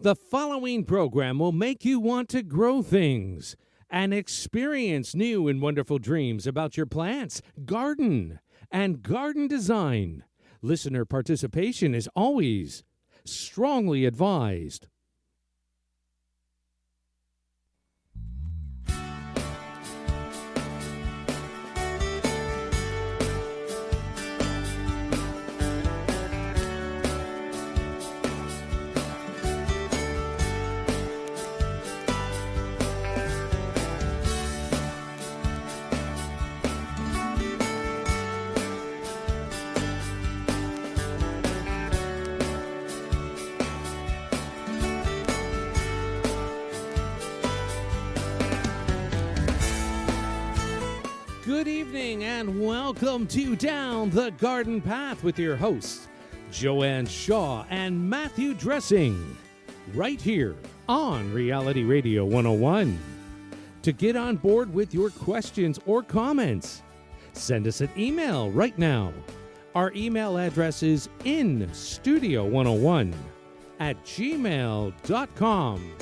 The following program will make you want to grow things and experience new and wonderful dreams about your plants, garden, and garden design. Listener participation is always strongly advised. Good evening and welcome to Down the Garden Path with your hosts, Joanne Shaw and Matthew Dressing, right here on Reality Radio 101. To get on board with your questions or comments, send us an email right now. Our email address is instudio101@gmail.com.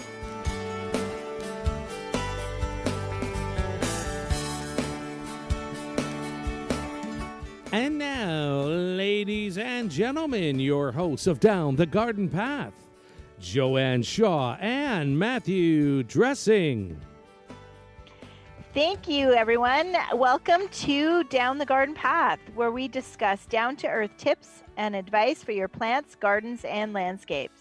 And now, ladies and gentlemen, your hosts of Down the Garden Path, Joanne Shaw and Matthew Dressing. Thank you, everyone. Welcome to Down the Garden Path, where we discuss down-to-earth tips and advice for your plants, gardens, and landscapes.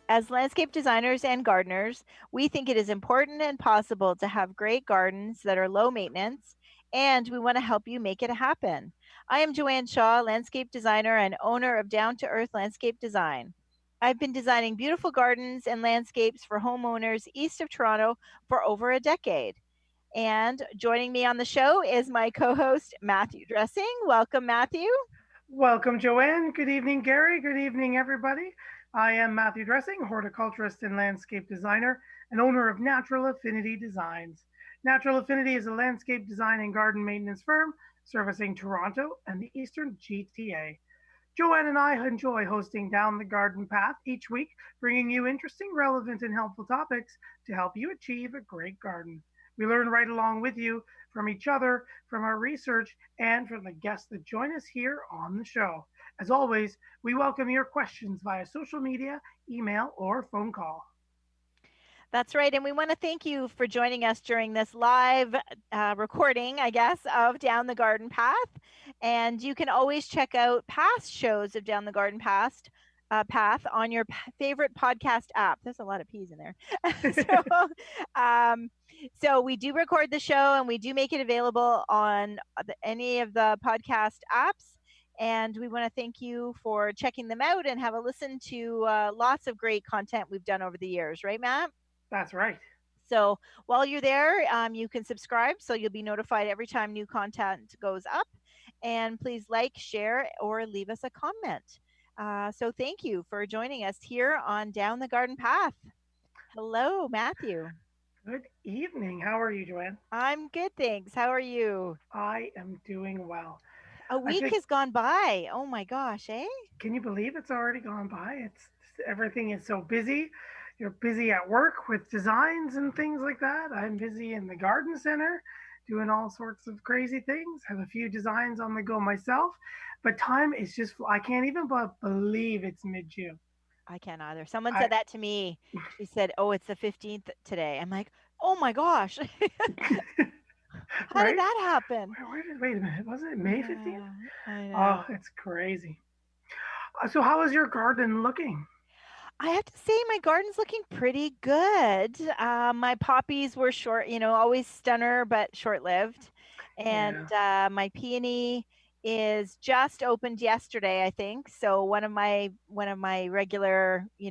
As landscape designers and gardeners, we think it is important and possible to have great gardens that are low maintenance, and we want to help you make it happen. I am Joanne Shaw, landscape designer and owner of Down to Earth Landscape Design. I've been designing beautiful gardens and landscapes for homeowners east of Toronto for over a decade. And joining me on the show is my co-host, Matthew Dressing. Welcome, Matthew. Welcome, Joanne. Good evening, Gary. Good evening, everybody. I am Matthew Dressing, horticulturist and landscape designer and owner of Natural Affinity Designs. Natural Affinity is a landscape design and garden maintenance firm servicing Toronto and the Eastern GTA. Joanne and I enjoy hosting Down the Garden Path each week, bringing you interesting, relevant, and helpful topics to help you achieve a great garden. We learn right along with you from each other, from our research, and from the guests that join us here on the show. As always, we welcome your questions via social media, email, or phone call. That's right. And we want to thank you for joining us during this live recording, I guess, of Down the Garden Path. And you can always check out past shows of Down the Garden Path on your favorite podcast app. There's a lot of P's in there. So we do record the show and we do make it available on any of the podcast apps. And we want to thank you for checking them out and have a listen to lots of great content we've done over the years. Right, Matt? That's right. So while you're there, you can subscribe so you'll be notified every time new content goes up. And please like, share, or leave us a comment. So thank you for joining us here on Down the Garden Path. Hello, Matthew. Good evening. How are you, Joanne? I'm good, thanks. How are you? I am doing well. A week has gone by. Oh my gosh, eh? Can you believe it's already gone by? Everything is so busy. You're busy at work with designs and things like that. I'm busy in the garden center doing all sorts of crazy things. Have a few designs on the go myself. But time is just, I can't even believe it's mid-June. I can't either. Someone said that to me. She said, oh, it's the 15th today. I'm like, oh my gosh. How did that happen? Wait a minute. Wasn't it May 15th? I know. Oh, it's crazy. So how is your garden looking? I have to say my garden's looking pretty good. My poppies were short, always stunner, but short-lived. And my peony is just opened yesterday, I think. So one of my regular, we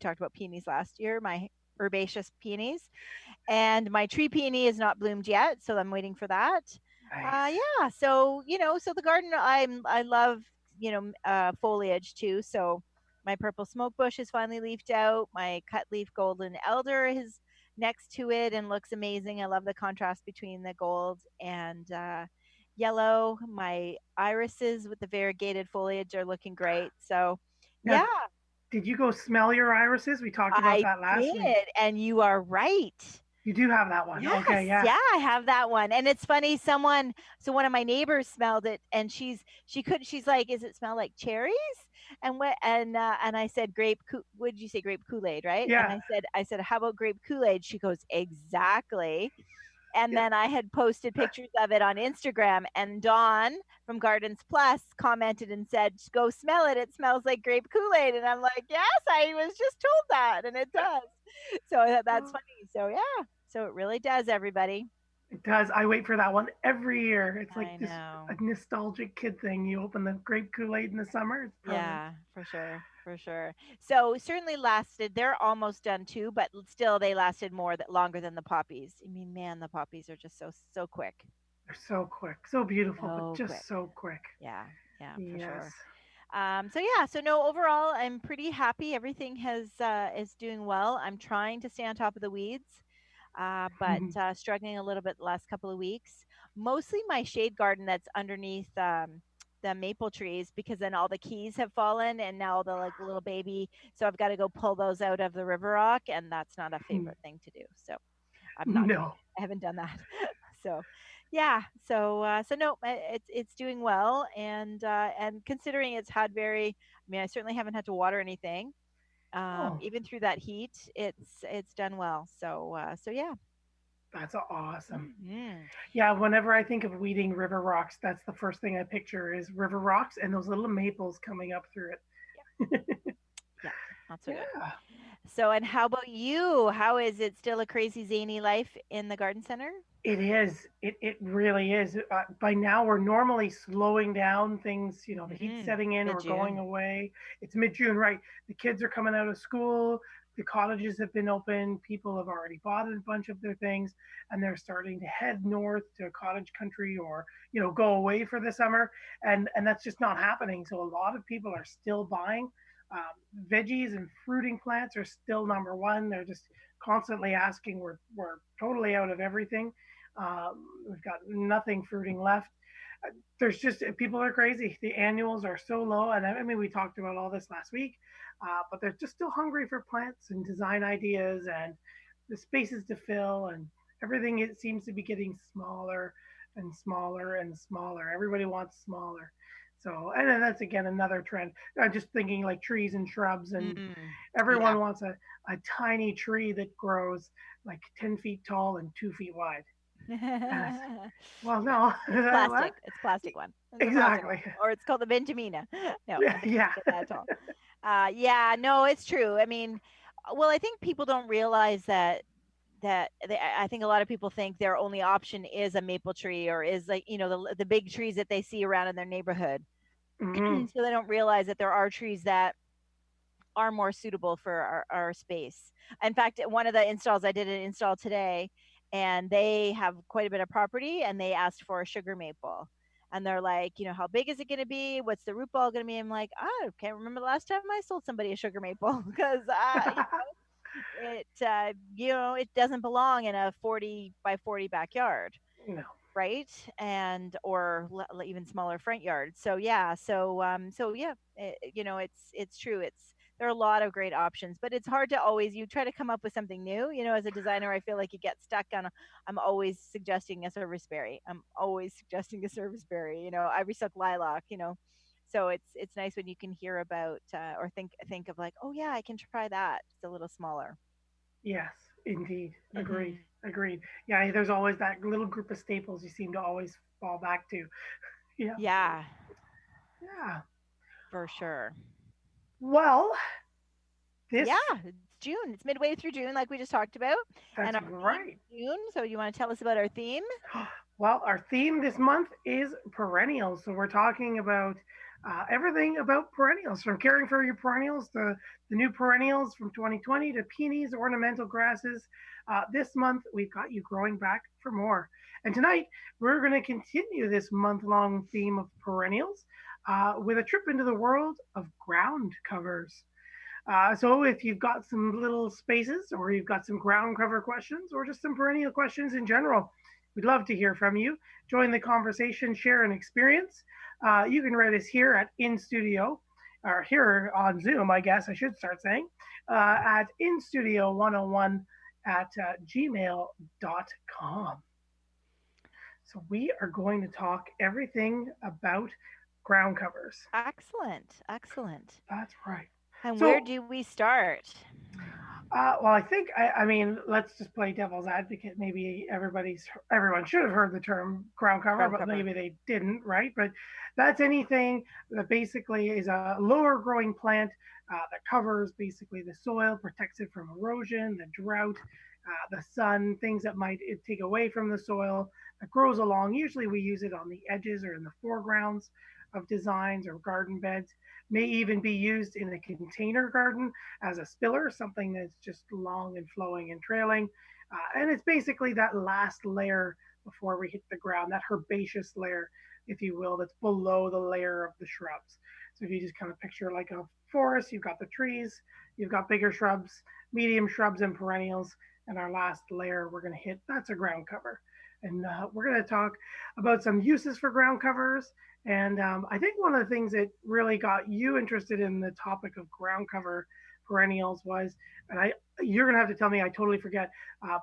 talked about peonies last year, my herbaceous peonies. And my tree peony is not bloomed yet, so I'm waiting for that. Nice. So the garden, I love, foliage too. So my purple smoke bush is finally leafed out. My cut leaf golden elder is next to it and looks amazing. I love the contrast between the gold and yellow. My irises with the variegated foliage are looking great. So yeah. Did you go smell your irises? We talked about I that last week. did, and you are right. You do have that one. Yes, Okay, yeah. yeah, I have that one. And it's funny, one of my neighbors smelled it and she's like, "Is it smell like cherries?" And I said what did you say, grape Kool-Aid, right? And Yeah. I said, "How about grape Kool-Aid?" She goes, "Exactly." And Yeah. then I had posted pictures of it on Instagram, and Dawn from Gardens Plus commented and said, "Go smell it. It smells like grape Kool-Aid." And I'm like, "Yes, I was just told that, and it does." So that's Oh, funny. So yeah, so it really does, everybody. it does. I wait for that one every year. It's like I this know. a nostalgic kid thing. You open the grape Kool-Aid in the summer. It's perfect. Yeah, for sure. For sure. So certainly lasted. They're almost done too, but still they lasted longer than the poppies. I mean, man, the poppies are just so quick. They're so quick, so beautiful, but So quick. just so quick. Yeah, yeah, for Yes. sure. So yeah, so no, overall, I'm pretty happy. Everything is doing well. I'm trying to stay on top of the weeds, but struggling a little bit the last couple of weeks. Mostly my shade garden that's underneath the maple trees, because then all the keys have fallen and now the like little baby. So I've got to go pull those out of the river rock, and that's not a favorite thing to do. So I'm not doing No, it. I haven't done that. So yeah, so no, it's doing well, and considering it's had I mean, I certainly haven't had to water anything. oh, Even through that heat, it's done well. So yeah. that's awesome. Hmm. Yeah, whenever I think of weeding river rocks, that's the first thing I picture is river rocks and those little maples coming up through it. Yeah, not so good. Yeah, So, and how about you? How is it, still a crazy zany life in the garden center? it is. It really is. By now, we're normally slowing down things. You know, the heat's setting in. Mid We're going June. away. It's mid-June, right? The kids are coming out of school. The cottages have been open. People have already bought a bunch of their things, and they're starting to head north to cottage country, or go away for the summer. And that's just not happening. So a lot of people are still buying. Veggies and fruiting plants are still number one. They're just constantly asking. We're totally out of everything. We've got nothing fruiting left. There's just people are crazy. The annuals are so low, and I mean we talked about all this last week, but they're just still hungry for plants and design ideas and the spaces to fill, and everything. It seems to be getting smaller and smaller and smaller. Everybody wants smaller. So, and then that's again another trend. I'm just thinking like trees and shrubs, and Yeah. everyone wants a tiny tree that grows like 10 feet tall and 2 feet wide. And I said, well, Yeah. no. It's What? plastic. It's plastic one. It's a plastic one. Exactly. Or it's called the Benjamina. No, Yeah. I don't Yeah. get that at all. Yeah, no, it's true. I mean, well, I think people don't realize I think a lot of people think their only option is a maple tree, or is like, the big trees that they see around in their neighborhood. Mm, So they don't realize that there are trees that are more suitable for our space. In fact, one of the installs, I did an install today, and they have quite a bit of property, and they asked for a sugar maple. And they're like, how big is it going to be? What's the root ball going to be? I'm like, I can't remember the last time I sold somebody a sugar maple because it doesn't belong in a 40 by 40 backyard, no. right? And or even smaller front yard. So yeah, so yeah, it's true. There are a lot of great options, but it's hard to always, you try to come up with something new. As a designer, I feel like you get stuck on. I'm always suggesting a serviceberry. I'm always suggesting a serviceberry. I restock lilac. So it's nice when you can hear about or think of like, oh yeah, I can try that. It's a little smaller. Yes, indeed. Agreed. Hmm. Agreed. Yeah, there's always that little group of staples you seem to always fall back to. Yeah. Yeah, Yeah. for sure. Well, this, Yeah, it's June. It's midway through June, like we just talked about, and that's our theme right. is June. So you want to tell us about our theme? Well, our theme this month is perennials. So we're talking about everything about perennials, from caring for your perennials to the new perennials from 2020 to peonies, ornamental grasses. This month, we've got you growing back for more. And tonight, we're going to continue this month long theme of perennials with a trip into the world of ground covers. So if you've got some little spaces, or you've got some ground cover questions, or just some perennial questions in general, we'd love to hear from you. Join the conversation, share an experience. You can write us here at In Studio. or here on Zoom, I guess I should start saying, at instudio101 at gmail.com. So we are going to talk everything about ground covers. Excellent. Excellent. That's right. And where So do we start? well, I think I mean, let's just play devil's advocate. Maybe everyone should have heard the term ground cover, Ground but cover. maybe they didn't, right? But that's anything that basically is a lower growing plant that covers basically the soil, protects it from erosion, the drought, the sun, things that might take away from the soil. That grows along. Usually, we use it on the edges or in the foregrounds of designs or garden beds. May even be used in a container garden as a spiller, something that's just long and flowing and trailing. And it's basically that last layer before we hit the ground, that herbaceous layer, if you will, that's below the layer of the shrubs. So if you just kind of picture like a forest, you've got the trees, you've got bigger shrubs, medium shrubs, and perennials. And our last layer we're going to hit, that's a ground cover. And we're going to talk about some uses for ground covers. And I think one of the things that really got you interested in the topic of ground cover perennials was, and you're gonna have to tell me, I totally forget,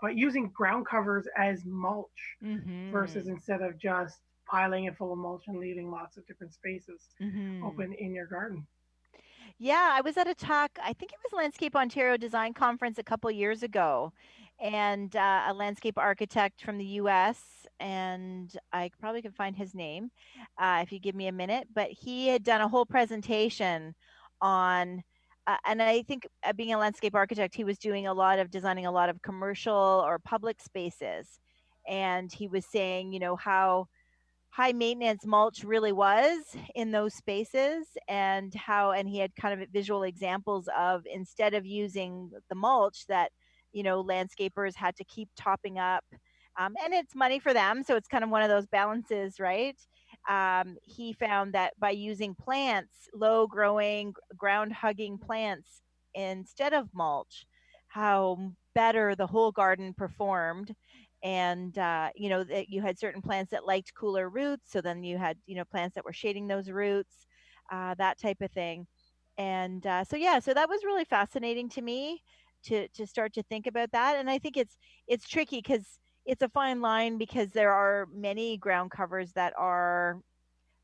but using ground covers as mulch versus Mm-hmm. instead of just piling it full of mulch and leaving lots of different spaces Mm-hmm. open in your garden. Yeah, I was at a talk, I think it was Landscape Ontario Design Conference a couple years ago, and a landscape architect from the US, and I probably can find his name if you give me a minute, but he had done a whole presentation on, and I think being a landscape architect, he was doing a lot of designing a lot of commercial or public spaces. And he was saying, how high maintenance mulch really was in those spaces, and how, and he had kind of visual examples of, instead of using the mulch that landscapers had to keep topping up, and it's money for them, so it's kind of one of those balances, right? He found that by using plants, low growing ground hugging plants instead of mulch, how better the whole garden performed. And that you had certain plants that liked cooler roots, so then you had plants that were shading those roots, that type of thing. And so yeah, so that was really fascinating to me to start to think about that. And I think it's tricky because it's a fine line, because there are many ground covers that are,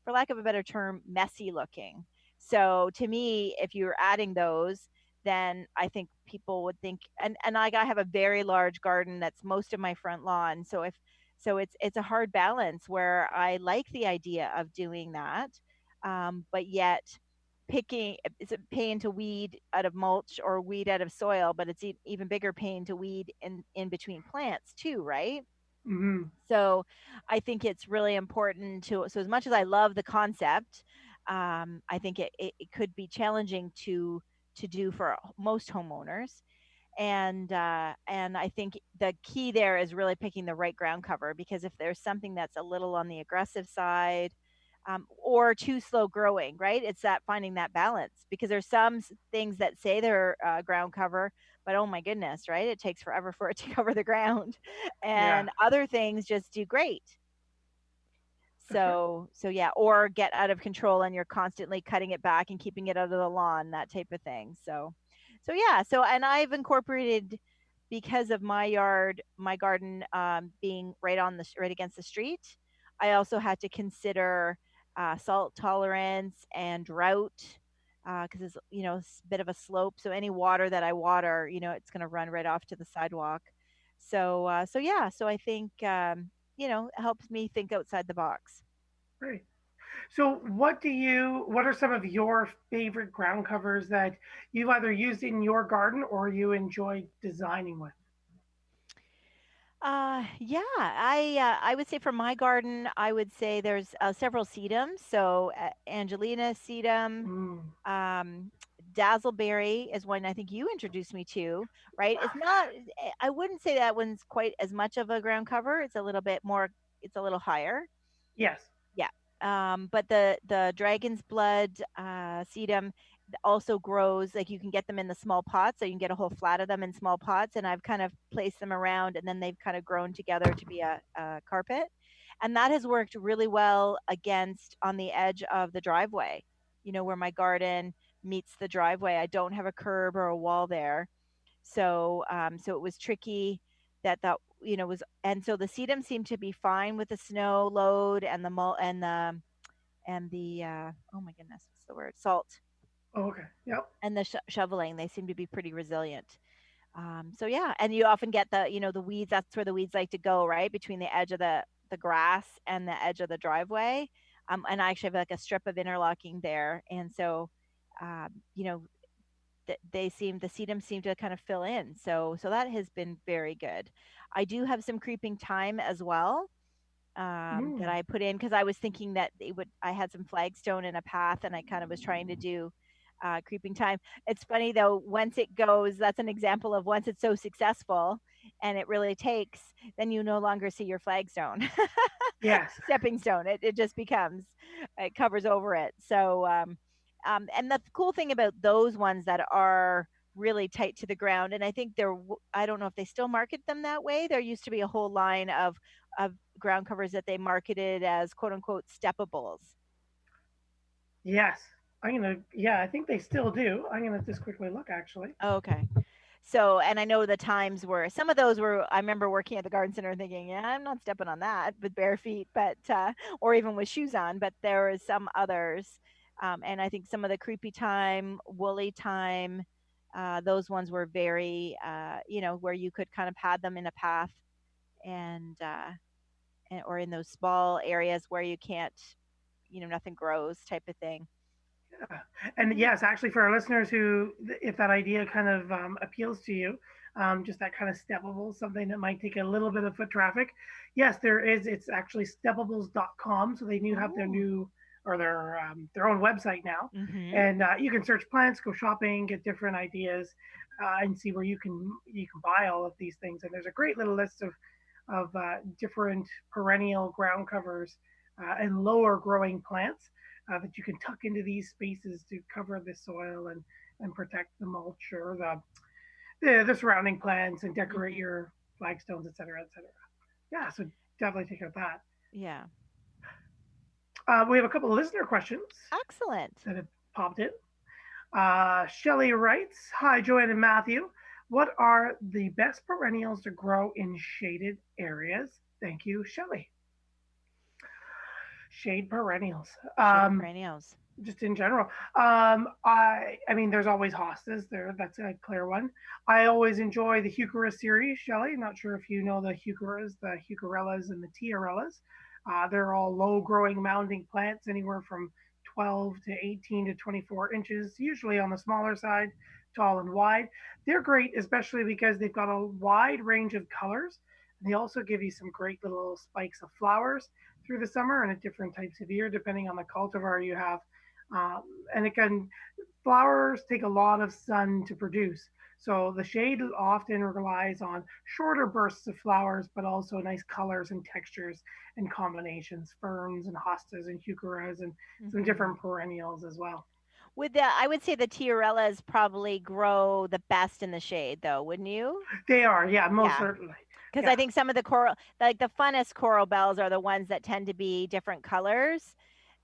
for lack of a better term, messy looking. So to me, if you're adding those, then I think people would think, and like, I have a very large garden that's most of my front lawn. So if so it's a hard balance where I like the idea of doing that, but yet picking, it's a pain to weed out of mulch or weed out of soil, but it's even bigger pain to weed in between plants too, right? Mm-hmm. So I think it's really important to, so as much as I love the concept, I think it could be challenging to do for most homeowners. And I think the key there is really picking the right ground cover, because if there's something that's a little on the aggressive side, or too slow growing, right? It's that finding that balance, because there's some things that say they're ground cover, but oh my goodness, right? It takes forever for it to cover the ground, Yeah, and other things just do great. that's right. So yeah, or get out of control and you're constantly cutting it back and keeping it out of the lawn, that type of thing. So yeah, so, and I've incorporated, because of my yard, my garden, being right against the street, I also had to consider salt tolerance and drought, because it's a bit of a slope. So any water that I water, it's going to run right off to the sidewalk. So yeah, so I think it helps me think outside the box. Great. So what are some of your favorite ground covers that you've either used in your garden or you enjoy designing with? Yeah, I would say for my garden, I would say there's several sedums. So Angelina sedum, Mm. um, Dazzleberry is one I think you introduced me to. Right? It's not. I wouldn't say that one's quite as much of a ground cover. It's a little bit more. It's a little higher. Yes. Yeah. But the dragon's blood sedum also grows, like, you can get them in the small pots, so you can get a whole flat of them in small pots, and I've kind of placed them around, and then they've kind of grown together to be a carpet, and that has worked really well against on the edge of the driveway, where my garden meets the driveway. I don't have a curb or a wall there, so so it was tricky that was, and so the sedum seemed to be fine with the snow load and the oh my goodness, what's the word, salt, Oh, okay. Yep. and the shoveling. They seem to be pretty resilient. So yeah, and you often get the weeds. That's where the weeds like to go, right between the edge of the grass and the edge of the driveway. And I actually have like a strip of interlocking there, and so um, you know the sedum seem to kind of fill in. So that has been very good. I do have some creeping thyme as well, that Mm. I put in because I was thinking that it would. I had some flagstone in a path, and I kind of was trying to do creeping thyme. It's funny though. Once it goes, that's an example of once it's so successful, and it really takes. Then you no longer see your flagstone, Yes. stepping stone. It just becomes, it covers over it. So and the cool thing about those ones that are really tight to the ground, and I think I don't know if they still market them that way. There used to be a whole line of ground covers that they marketed as quote unquote steppables. Yes. Yeah, I think they still do. I'm gonna just quickly look actually. Okay. So, and I know the times were some of those were. I remember working at the garden center and thinking, yeah, I'm not stepping on that with bare feet, but or even with shoes on. But there was some others, and I think some of the creepy time, woolly time, those ones were very, where you could kind of pad them in a path, and, or in those small areas where you can't, nothing grows type of thing. Yeah. And yes, actually, for our listeners who, if that idea kind of appeals to you, just that kind of steppable, something that might take a little bit of foot traffic. Yes, there is. It's actually steppables.com. So they do have their Oh. new or their own website now, Mm-hmm. and you can search plants, go shopping, get different ideas, and see where you can buy all of these things. And there's a great little list of different perennial ground covers and lower growing plants that you can tuck into these spaces to cover the soil and protect the mulch or the surrounding plants and decorate Mm-hmm. your flagstones, et cetera, et cetera. Yeah, so definitely take out that. Yeah. We have a couple of listener questions Excellent. that have popped in. Shelly writes, "Hi, Joanne and Matthew. What are the best perennials to grow in shaded areas? Thank you, Shelly." Shade perennials. Shade perennials. Just in general. I mean, there's always hostas there. That's a clear one. I always enjoy the Heuchera series, Shelley. Not sure if you know the Heucheras, the Heucherellas, and the Tiarellas. They're all low growing mounding plants, anywhere from 12 to 18 to 24 inches, usually on the smaller side, tall and wide. They're great, especially because they've got a wide range of colors. And they also give you some great little spikes of flowers through the summer and at different types of year, depending on the cultivar you have. Um, and again, flowers take a lot of sun to produce. So the shade often relies on shorter bursts of flowers, but also nice colors and textures and combinations, ferns and hostas and heucheras and some Mm-hmm. different perennials as well. I would say the tiarellas probably grow the best in the shade, though, wouldn't you? They are, yeah, most Yeah, certainly. because I Yeah, think some of the coral, like the funnest coral bells, are the ones that tend to be different colors,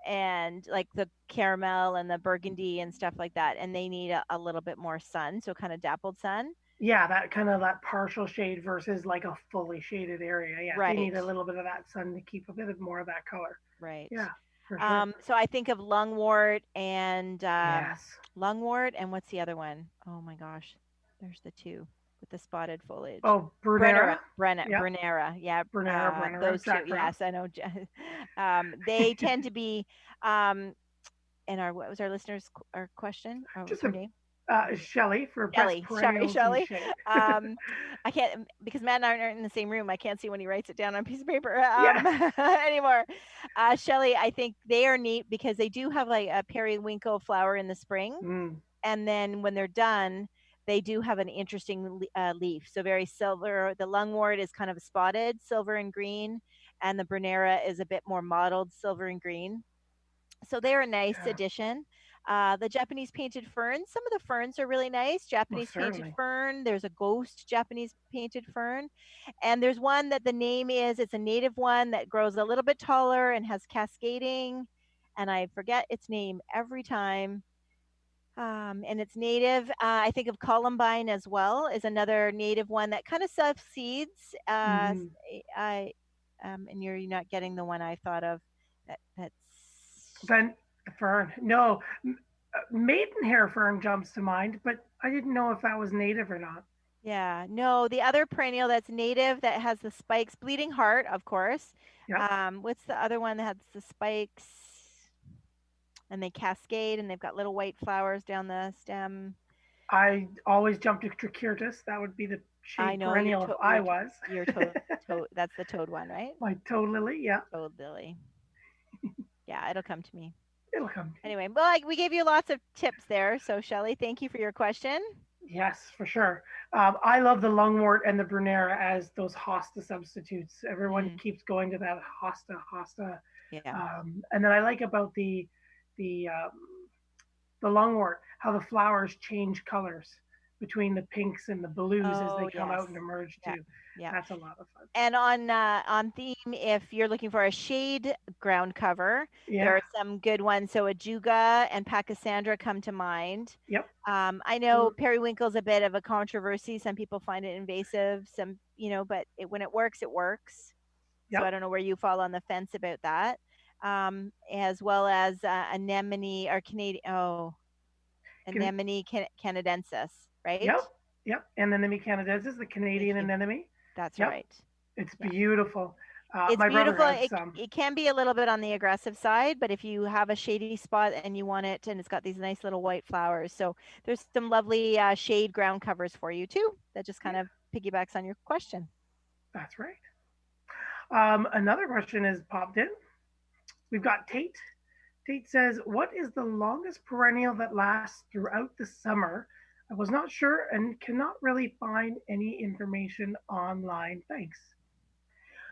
and like the caramel and the burgundy and stuff like that, and they need a little bit more sun, so kind of dappled sun. yeah, that kind of that partial shade versus like a fully shaded area. Yeah, they need Right, a little bit of that sun to keep a bit of more of that color. right. Yeah, for sure. So I think of lungwort and Yes. lungwort, and what's the other one? Oh my gosh, there's the two with the spotted foliage. Oh, Brunera. Yep. Brunera, yeah, Brunera, those two. Jack Frost. Yes, I know. They tend to be. Um, and what was our listener's our question? Or what was Just her a name? Shelley for best Shelley. Sorry, perennials in Shelley. shade. I can't because Matt and I aren't in the same room. I can't see when he writes it down on a piece of paper Yeah. anymore. Shelley, I think they are neat because they do have like a periwinkle flower in the spring, Mm, and then when they're done, they do have an interesting leaf. So very silver. The lungwort is kind of spotted silver and green, and the Brunera is a bit more mottled silver and green. So they're a nice yeah, addition. The Japanese painted ferns, some of the ferns are really nice. most Japanese painted certainly. fern, there's a ghost Japanese painted fern. And there's one that the name is, it's a native one that grows a little bit taller and has cascading. And I forget its name every time. And it's native. I think of columbine as well is another native one that kind of self seeds. Hmm. And you're not getting the one I thought of. That's Then fern. No, maidenhair fern jumps to mind, but I didn't know if that was native or not. yeah. No, the other perennial that's native that has the spikes, bleeding heart, of course. Yep. What's the other one that has the spikes and they cascade and they've got little white flowers down the stem? I always jump to Tricurtus. That would be the I shade know you're perennial if I was. toad. That's the toad one, right? My toad lily. Yeah, Toad lily. Yeah, it'll come to me. it'll come to you. Anyway, well, we gave you lots of tips there. So, Shelley, thank you for your question. Yes, for sure. I love the lungwort and the brunera as those hosta substitutes. Everyone Mm, keeps going to that hosta. yeah. And then I like about the the lungwort how the flowers change colors between the pinks and the blues as they Oh, come yes. out and emerge Yeah. too. Yeah. That's a lot of fun. And on theme, if you're looking for a shade ground cover, there Yeah. are some good ones. So Ajuga and Pachysandra come to mind. Yep. I know periwinkle's a bit of a controversy. Some people find it invasive. Some, but when it works, it works. So I Yep. don't know where you fall on the fence about that. As well as anemone or Canadian. Oh, Can, anemone canadensis, right? yep. Yep. And then the Canadensis, the Canadian Thank you. anemone. That's Yep. right. It's Yeah. beautiful. It's My brother beautiful. has It some. it can be a little bit on the aggressive side, but if you have a shady spot and you want it, and it's got these nice little white flowers, so there's some lovely shade ground covers for you too. That just kind Yeah, of piggybacks on your question. that's right. Another question is popped in. We've got Tate. Tate says, "What is the longest perennial that lasts throughout the summer? I was not sure and cannot really find any information online. Thanks."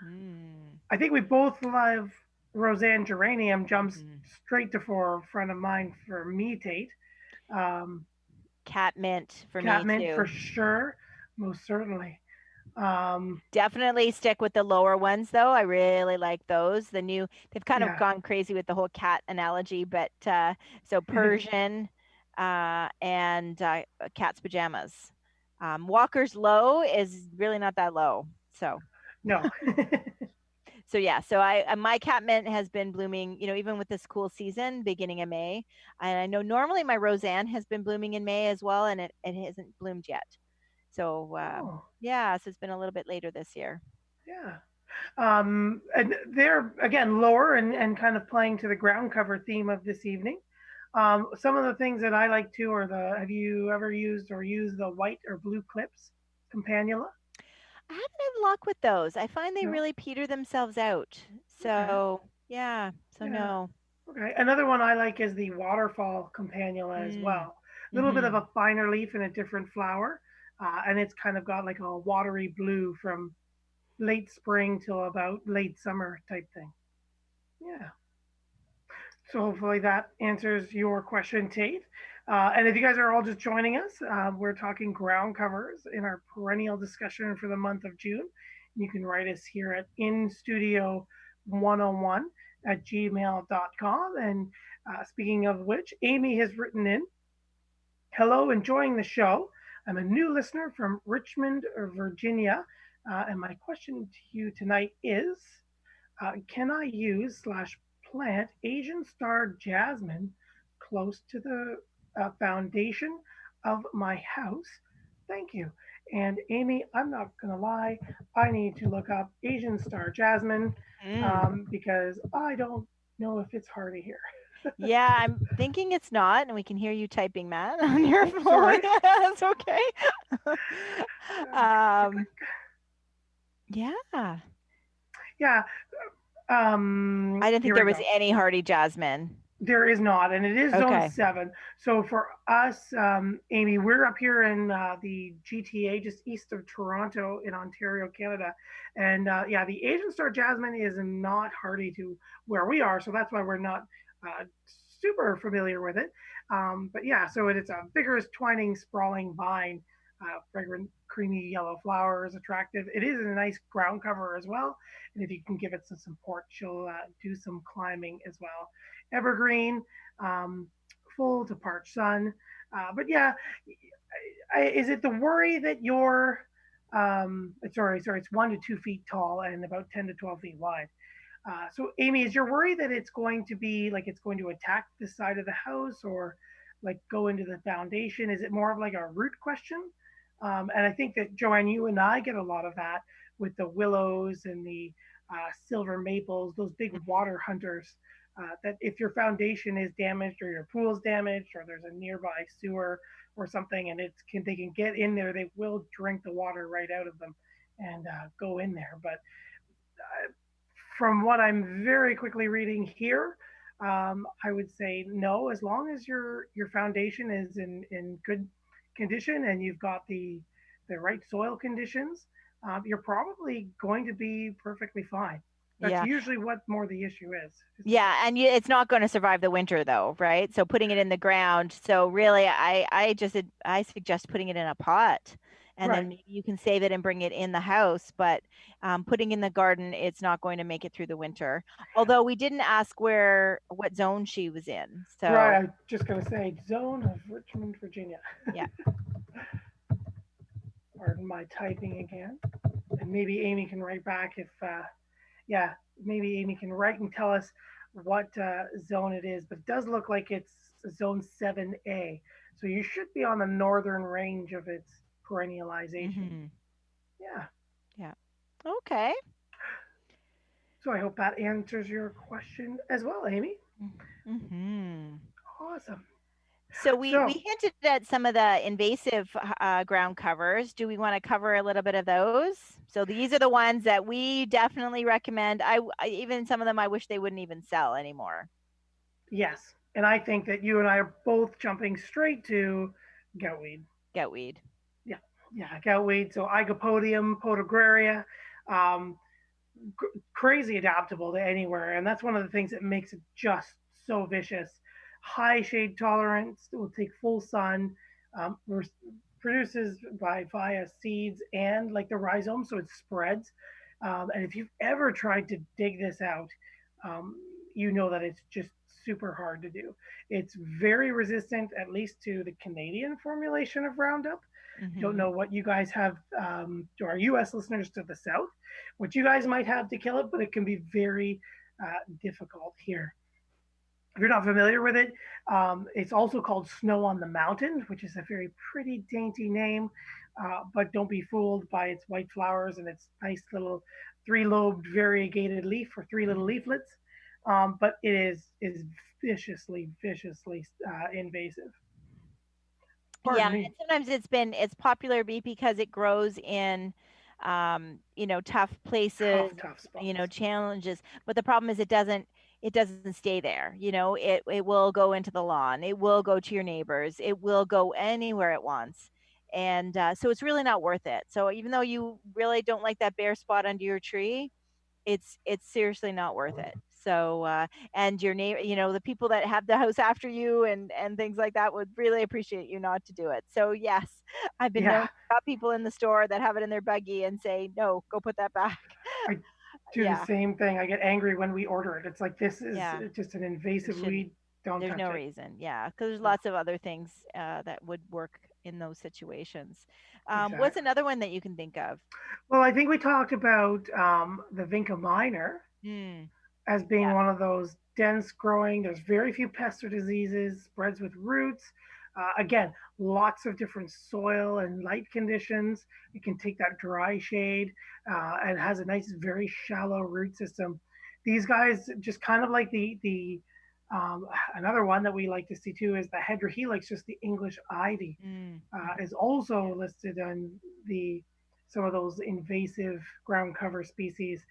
Mm. I think we both love Roseanne geranium. Jumps Hmm. straight to forefront of mind for me, Tate. Um, Catmint for me Catmint for too. sure, most certainly. Um, Definitely stick with the lower ones though. I really like those. They've kind of yeah, gone crazy with the whole cat analogy, but so Persian and cat's pajamas. Walker's low is really not that low. no, So yeah, so I my catmint has been blooming, even with this cool season, beginning of May. And I know normally my Roseanne has been blooming in May as well, and it hasn't bloomed yet. So oh yeah, so it's been a little bit later this year. yeah. And they're again lower and kind of playing to the ground cover theme of this evening. Some of the things that I like too are the have you ever used or used the white or blue clips campanula? I haven't had luck with those. I find they No. really peter themselves out. Okay. So yeah, so Yeah. no. Okay. Another one I like is the waterfall campanula as Mm. well. A little bit of Mm-hmm. a finer leaf and a different flower, and it's kind of got like a watery blue from late spring till about late summer type thing. Yeah. So hopefully that answers your question, Tate. And if you guys are all just joining us, we're talking ground covers in our perennial discussion for the month of June. You can write us here at instudio101 at gmail.com. And speaking of which, Amy has written in, "Hello, enjoying the show. I'm a new listener from Richmond, Virginia. And my question to you tonight is can I use slash plant Asian star jasmine close to the foundation of my house? Thank you." And Amy, I'm not going to lie, I need to look up Asian star jasmine Mm. because I don't know if it's hardy here. Yeah, I'm thinking it's not, and we can hear you typing that on your Oh, phone. sorry. That's okay. um, yeah, Yeah. I didn't think Here we there was go. any hardy jasmine. There is not, and it is zone Okay. 7. So for us, Amy, we're up here in the GTA, just east of Toronto in Ontario, Canada. And yeah, the Asian star jasmine is not hardy to where we are, so that's why we're not uh, super familiar with it. But yeah, so it's a vigorous, twining, sprawling vine, fragrant, creamy yellow flowers, attractive. It is a nice ground cover as well. And if you can give it some support, she'll do some climbing as well. Evergreen, um, full to parched sun. But yeah, is it the worry that you're sorry, it's 1 to 2 feet tall and about 10 to 12 feet wide. So, Amy, is your worry that it's going to be like it's going to attack the side of the house or like go into the foundation? Is it more of like a root question? And I think that Joanne, you and I get a lot of that with the willows and the silver maples, those big water hunters. That if your foundation is damaged or your pool's damaged or there's a nearby sewer or something and they can get in there, they will drink the water right out of them and go in there. But from what I'm very quickly reading here, I would say no. As long as your foundation is in good condition and you've got the right soil conditions, you're probably going to be perfectly fine. That's Yeah. usually what more the issue is. Yeah, and it's not going to survive the winter though, right? So putting it in the ground. So really, I suggest putting it in a pot, and then Right. maybe you can save it and bring it in the house. But putting in the garden, it's not going to make it through the winter. Although we didn't ask what zone she was in. Right. So I'm just gonna say zone of Richmond, Virginia. yeah, Pardon my typing again. And maybe Amy can write back if yeah, maybe Amy can write and tell us what zone it is. But it does look like it's zone 7A. So you should be on the northern range of its perennialization. hmm Yeah. yeah, okay. So I hope that answers your question as well, Amy. hmm Awesome. So we So, hinted at some of the invasive ground covers. Do we want to cover a little bit of those? So these are the ones that we definitely recommend. Even some of them I wish they wouldn't even sell anymore. yes. And I think that you and I are both jumping straight to goutweed. Goutweed. Yeah. Yeah. Goutweed. So Igopodium, podagraria. Um, Crazy adaptable to anywhere, and that's one of the things that makes it just so vicious. High shade tolerance, it will take full sun, um, produces by via seeds and like the rhizome, so it spreads. And if you've ever tried to dig this out, um, you know that it's just super hard to do. It's very resistant, at least to the Canadian formulation of Roundup. Don't hmm know what you guys have to our U.S. listeners to the south, what you guys might have to kill it, but it can be very difficult here. If you're not familiar with it, it's also called Snow on the Mountain, which is a very pretty, dainty name. But don't be fooled by its white flowers and its nice little three-lobed variegated leaf or three little leaflets. But it is viciously, viciously invasive. Yeah, Pardon me. and sometimes it's popular because it grows in tough places, Tough spots. challenges. But the problem is it doesn't stay there. It will go into the lawn. It will go to your neighbors. It will go anywhere it wants. And so it's really not worth it. So even though you really don't like that bare spot under your tree, it's seriously not worth it. So and your neighbor, the people that have the house after you and things like that would really appreciate you not to do it. So yes, I've been known Yeah, to stop people in the store that have it in their buggy and say, no, go put that back. I do the Yeah, same thing. I get angry when we order it. It's like this is yeah, just an it invasive shouldn't. weed. Don't There's touch no it. reason. Yeah, because there's No, lots of other things that would work in those situations. What's exactly. another one that you can think of? Well, I think we talked about the Vinca minor Mm, as being yeah. one of those dense growing. There's very few pests or diseases, spreads with roots. Again, lots of different soil and light conditions. It can take that dry shade and has a nice, very shallow root system. These guys just kind of like the another one that we like to see too is the Hedrahelix, just the English ivy, Mm, is yeah. also listed on the some of those invasive ground cover species.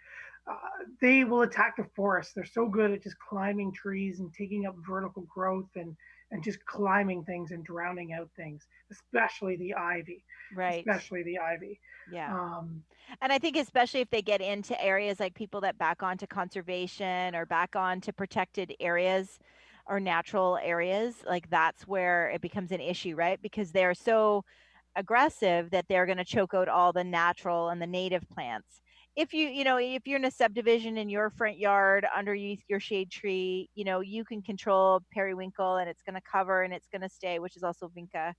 They will attack the forest. They're so good at just climbing trees and taking up vertical growth and just climbing things and drowning out things, especially the ivy, Right. especially the ivy. Yeah. Um, And I think especially if they get into areas like people that back onto conservation or back onto protected areas or natural areas, like that's where it becomes an issue, right? Because they're so aggressive that they're going to choke out all the natural and the native plants. if if you're in a subdivision in your front yard underneath your shade tree, you can control periwinkle and it's going to cover and it's going to stay, which is also vinca.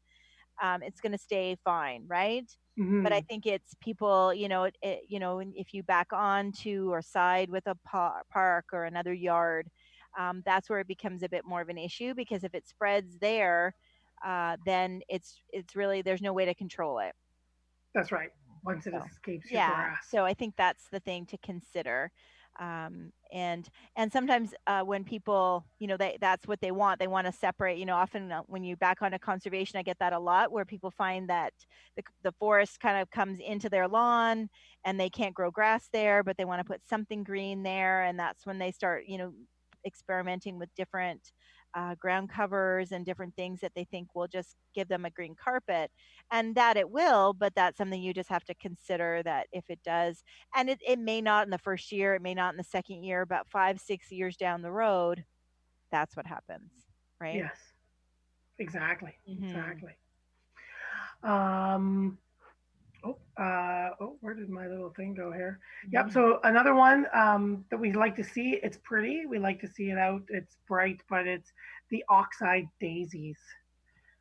It's going to stay fine, right? But I Hmm. think it's people, if you back onto or side with a park or another yard, that's where it becomes a bit more of an issue, because if it spreads there, then it's really, there's no way to control it. That's right. Once it So escapes your yeah, grass. so I think that's the thing to consider. And sometimes when people, that's what they want. They want to separate. Often when you back onto conservation, I get that a lot, where people find that the forest kind of comes into their lawn and they can't grow grass there, but they want to put something green there, and that's when they start, experimenting with different ground covers and different things that they think will just give them a green carpet, and that it will, but that's something you just have to consider, that if it does, and it may not in the first year, it may not in the second year, but 5 6 years down the road, that's what happens, right? Yes, exactly. Hmm. Exactly. Um, where did my little thing go here? Yep. Hmm. So another one that we like to see. It's pretty. We like to see it out. It's bright, but it's the oxeye daisies.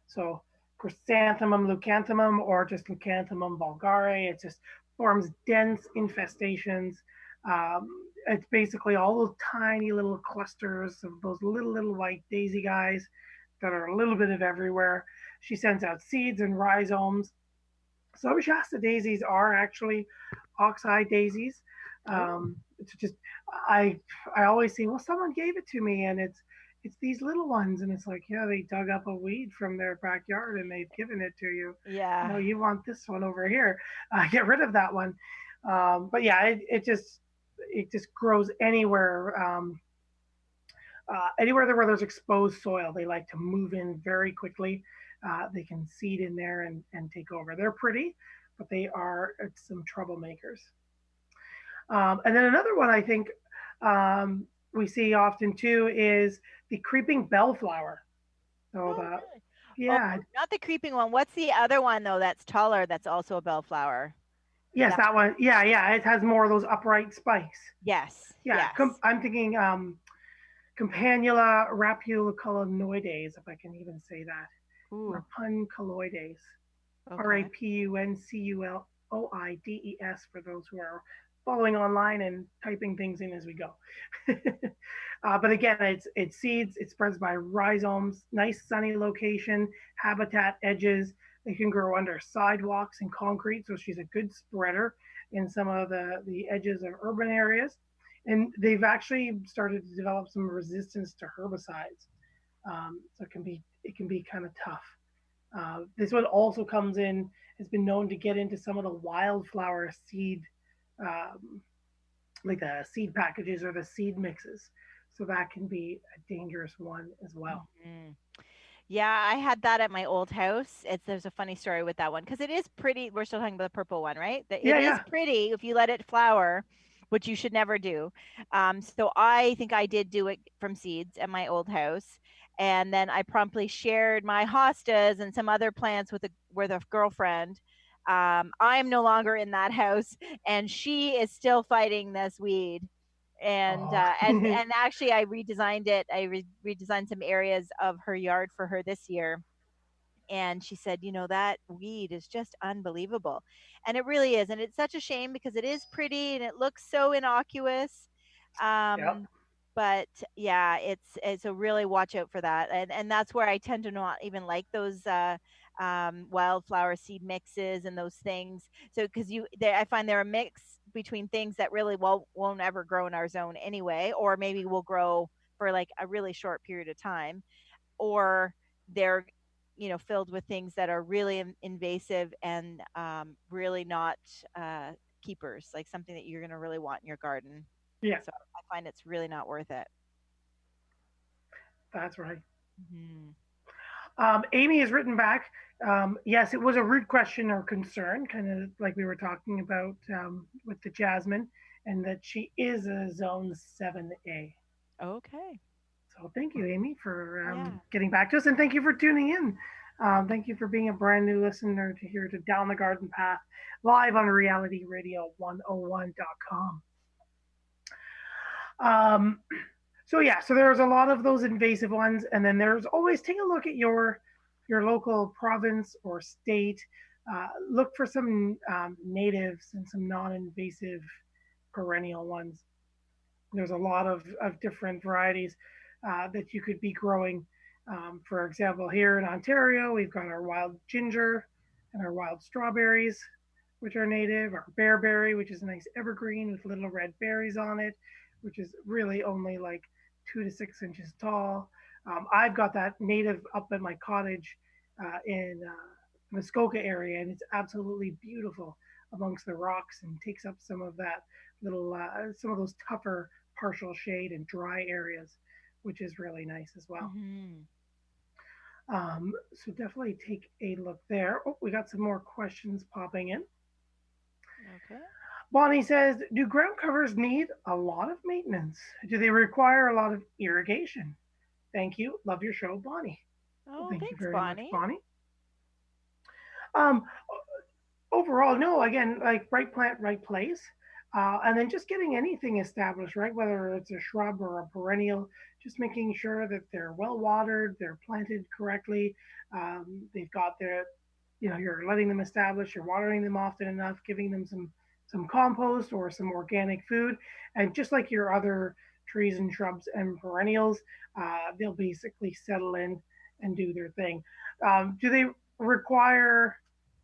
So chrysanthemum leucanthemum or just leucanthemum vulgare. It just forms dense infestations. Um, it's basically all those tiny little clusters of those little white daisy guys that are a little bit of everywhere. She sends out seeds and rhizomes. Some Shasta daisies are actually oxeye daisies. Oh, It's just I I always see, well, someone gave it to me, and it's these little ones, and it's like, yeah, they dug up a weed from their backyard and they've given it to you. yeah. No, you want this one over here. Get rid of that one. But yeah, it just grows anywhere. Anywhere where there's exposed soil, they like to move in very quickly. They can seed in there and take over. They're pretty, but they are some troublemakers. And then another one I think we see often too is the creeping bellflower. So Oh, the really? Oh, yeah, not the creeping one. What's the other one though, that's taller, that's also a bellflower? yes, That that one. Yeah, yeah, it has more of those upright spikes. Yes, Yeah, yes. I'm thinking Campanula rapunculoides, if I can even say that. Ooh, Rapunculoides. okay. Rapunculoides for those who are following online and typing things in as we go. But again, it's seeds. It spreads by rhizomes. Nice sunny location, habitat edges. They can grow under sidewalks and concrete, so she's a good spreader in some of the edges of urban areas. And they've actually started to develop some resistance to herbicides, so it can be kind of tough. This one also comes in, has been known to get into some of the wildflower seed, um, like the seed packages or the seed mixes. So that can be a dangerous one as well. Mhm. Yeah, I had that at my old house. There's a funny story with that one, because it is pretty. We're still talking about the purple one, right? It Yeah, is yeah. pretty if you let it flower, which you should never do. So I think I did do it from seeds at my old house, and then I promptly shared my hostas and some other plants with a girlfriend. I'm no longer in that house, and she is still fighting this weed, and Oh, uh, and and actually I redesigned it. I redesigned some areas of her yard for her this year, and she said, that weed is just unbelievable, and it really is, and it's such a shame because it is pretty and it looks so innocuous. yep, um but yeah, it's a really watch out for that, and that's where I tend to not even like those wildflower seed mixes and those things. So because I find they're a mix between things that really won't ever grow in our zone anyway, or maybe will grow for like a really short period of time, or they're filled with things that are really invasive and really not keepers, like something that you're going to really want in your garden. yeah, So I find it's really not worth it. that's right. Hmm. Amy has written back. Yes, it was a rude question or concern, kind of like we were talking about with the jasmine, and that she is a zone 7A. Okay. So thank you, Amy, for Yeah. getting back to us, and thank you for tuning in. Thank you for being a brand new listener to here to Down the Garden Path, live on Reality Radio 101.com. Um, so yeah, so there's a lot of those invasive ones, and then there's always take a look at your local province or state. Look for some natives and some non-invasive perennial ones. There's a lot of different varieties that you could be growing. For example, here in Ontario, we've got our wild ginger and our wild strawberries, which are native, our bearberry, which is a nice evergreen with little red berries on it, which is really only like 2 to 6 inches tall. I've got that native up at my cottage in Muskoka area, and it's absolutely beautiful amongst the rocks and takes up some of that little, some of those tougher partial shade and dry areas, which is really nice as well. Hmm. So definitely take a look there. Oh, we got some more questions popping in. Okay. Bonnie says, do ground covers need a lot of maintenance? Do they require a lot of irrigation? Thank you. Love your show, Bonnie. Well, Oh, thank you thanks, very much, Bonnie. Bonnie. Um, Overall, no, again, like right plant, right place. And then just getting anything established, right? Whether it's a shrub or a perennial, just making sure that they're well watered, they're planted correctly, they've got their, you're letting them establish, you're watering them often enough, giving them some compost or some organic food, and just like your other trees and shrubs and perennials, they'll basically settle in and do their thing. Do they require